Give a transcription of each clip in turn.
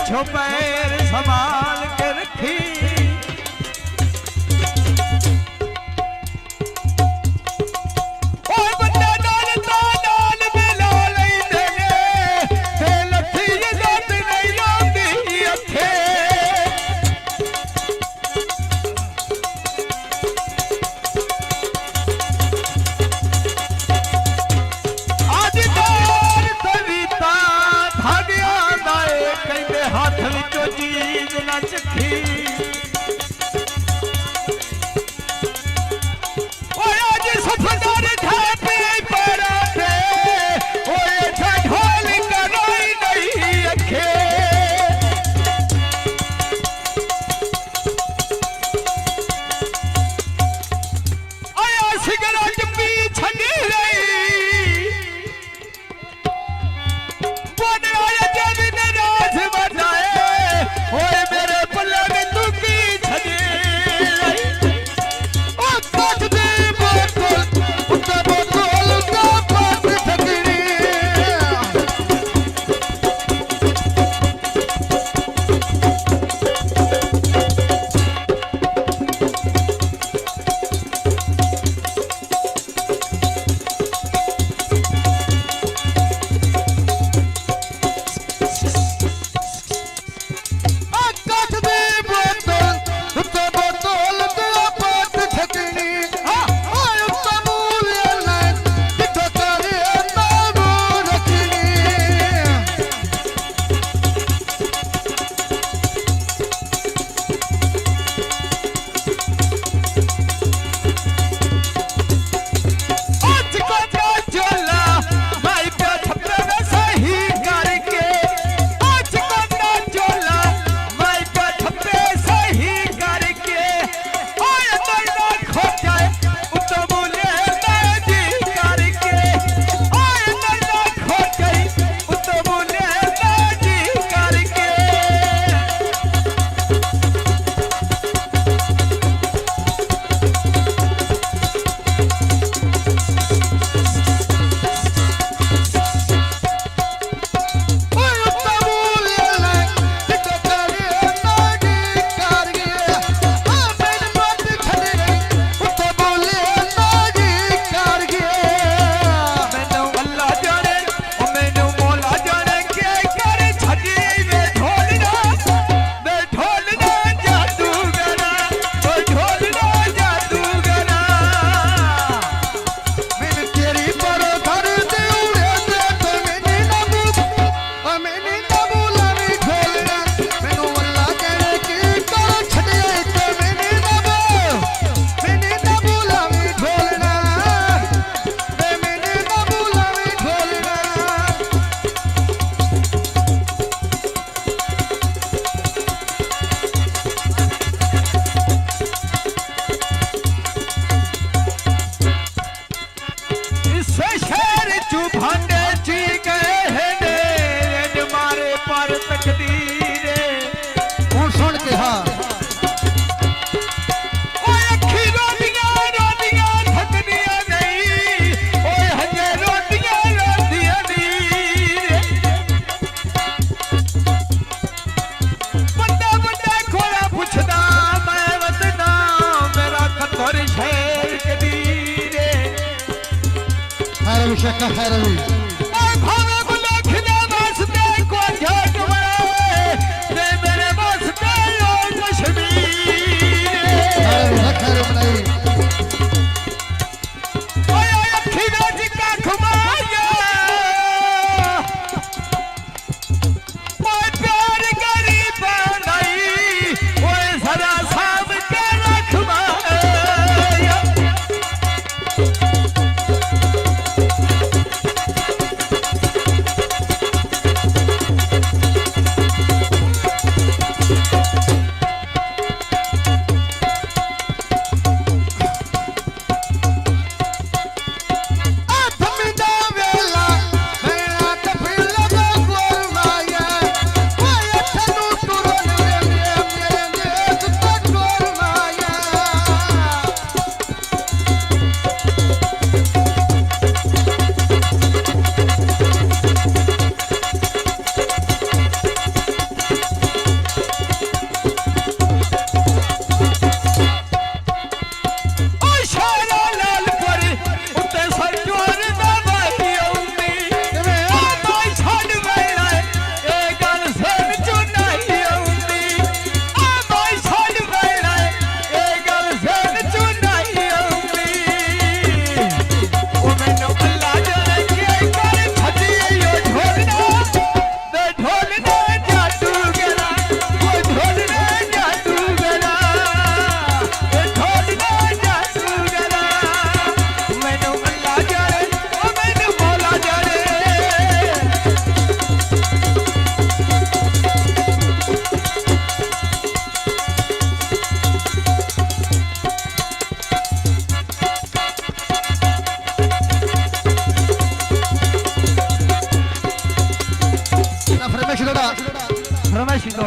पिछो पैर संभाल के रखी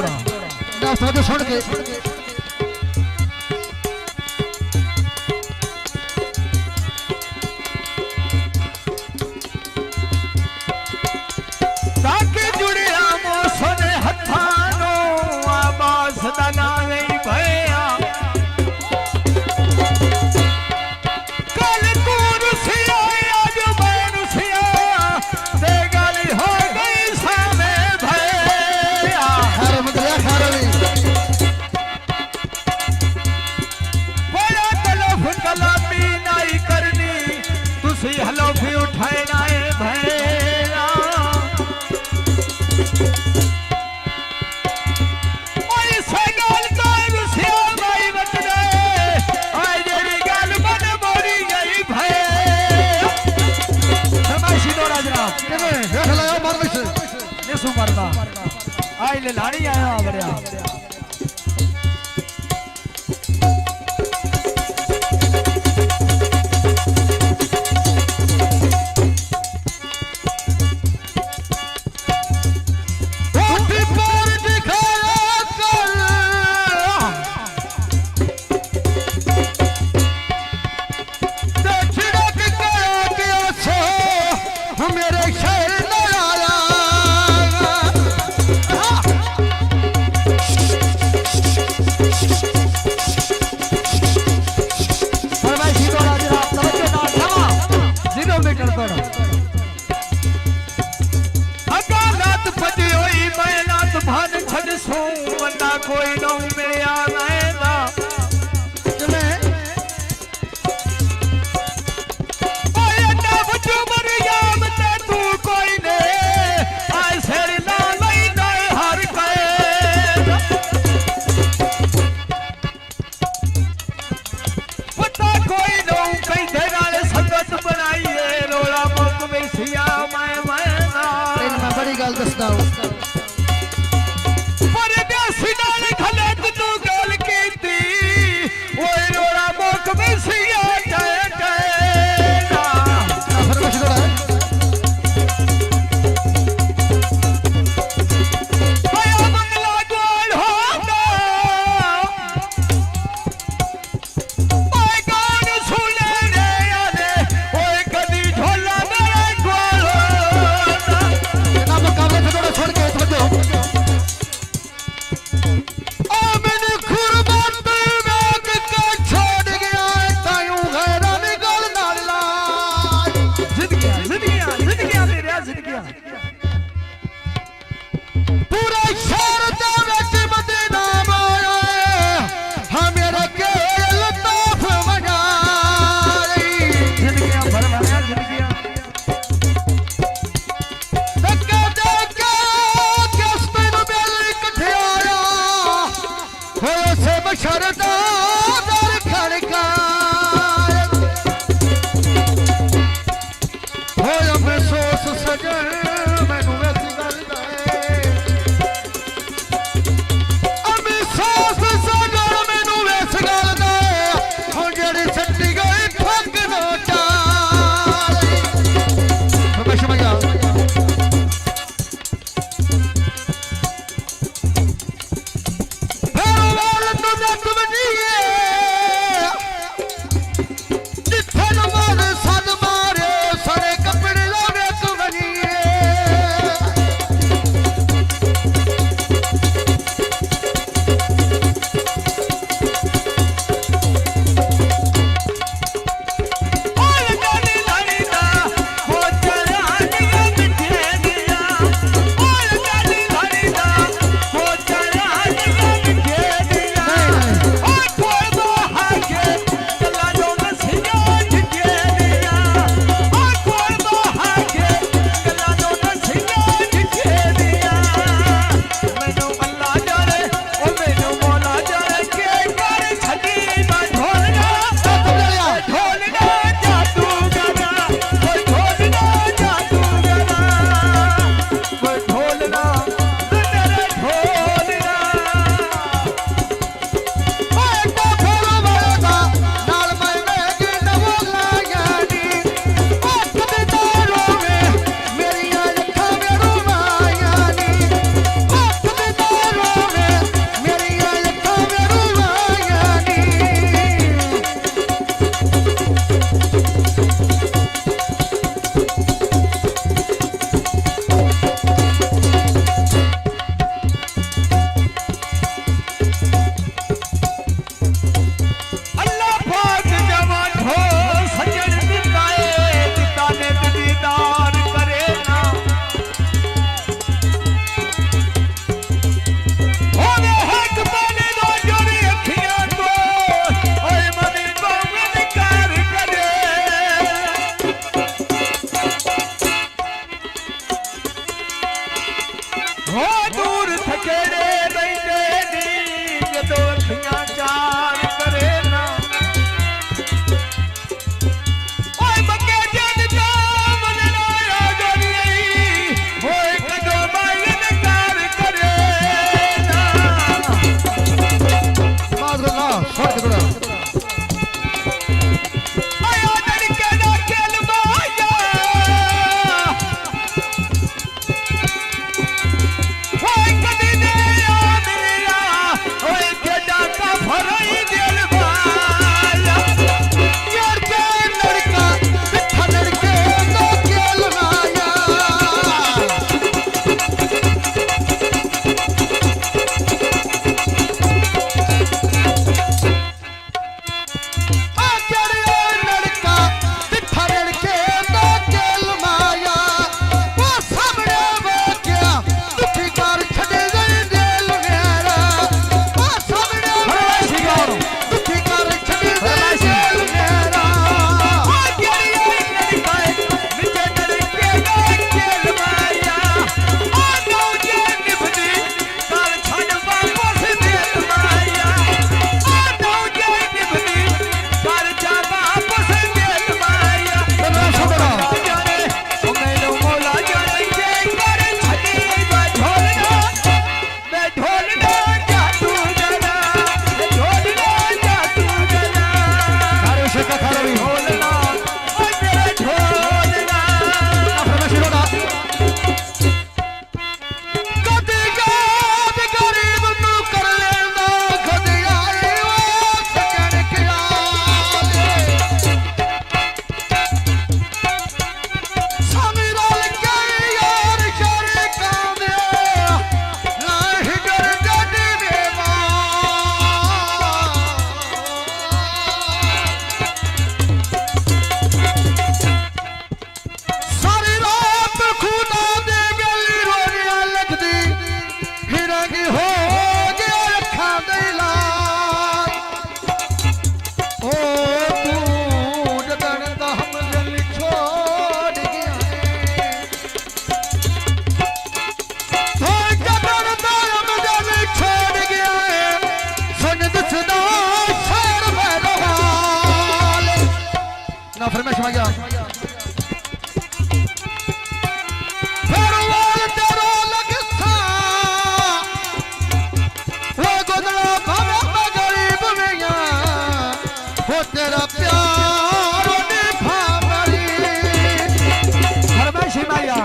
थोड़ा ना समझो सुन के ताके जुड़िया मोसने हथानो आबास दाना नहीं भया कल कुर्सिया आज बैरुसिया दे गाली हो गई सामे भया खारे मंगलिया खारे बड़ा तलफ कलामी नहीं करनी तुसी हलो भी उठाए नाए भया ओए सगाल कर से भाई बचने आई जेरी गाल बन मोरी गई भया समाशी दो जनाब किने देख लायो मार वैसे ने सु मरदा आई ले लाणी आया बड़िया ओटी पर दिखाया कर दक्षिणा के गया सो मेरे शहर न आया फरमाइशी दो जनाब तवज्जो ना थमा 0 मीटर तोड़ा अकालत भजी होई मैनात भान छड़ सो वंदा कोई नो मेरे आ मैदा चले ओए अड्डा भजो मर याम ते तू कोई ने आए सेर ना लई दे हर कैद पता कोई नो कई दे नाले संगत बनाई है रोला मुक में सिया मैं मैदा तेरी मैं बड़ी गल दसदा हूं पर देसी नाल खलेत तू गल कीती ओए रोला मुक में सिया जय जय ना फरमाइश दो आया मंगला गोल होंदा ओए गान सुने रे यारे ओए कदी झोला मेरा गोल होंदा ना मुकाबले से थोड़ा छोड़ के समझो आ मैंने कुर्बान बेग का छोड़ गया तायूं गैरा निकल नाल लाज जिंदगियां तेरे जिंदगियां पूरा शहर दे विच मदीना आया हां मेरा के लताफ मनाई जिंदगियां भरवाया जिंदगियां धक्का दे के किस दिन मेल इकट्ठे आया होए से बशरदा दर खड़काए होए अफसोस सजन मैनू इस गल दा अफसोस सजन मैनू इस गल दा हुण जेड़ी सट्टी गई ठग नो चाल समझ आ वाल तो नक वजीए जिथे नमाज सद मारे सड़े कपड़े लावे तू वजीए ओए गानी लानी दा हो चला दिया मिठे दिया ओए गानी लानी दा हो चला दिया मिठे दिया ओए कोई भैया फिर वाल तेरा लगसा वो गोदड़ा भावे मैं गरीब भैया वो तेरा प्यार निभा मरी फरमाइशी भैया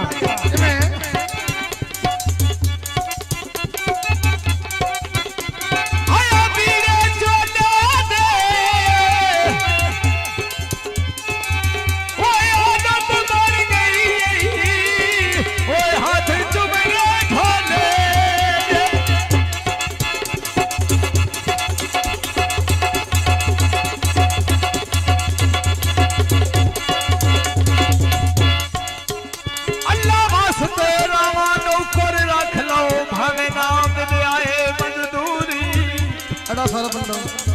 बड़ा सारा बंदा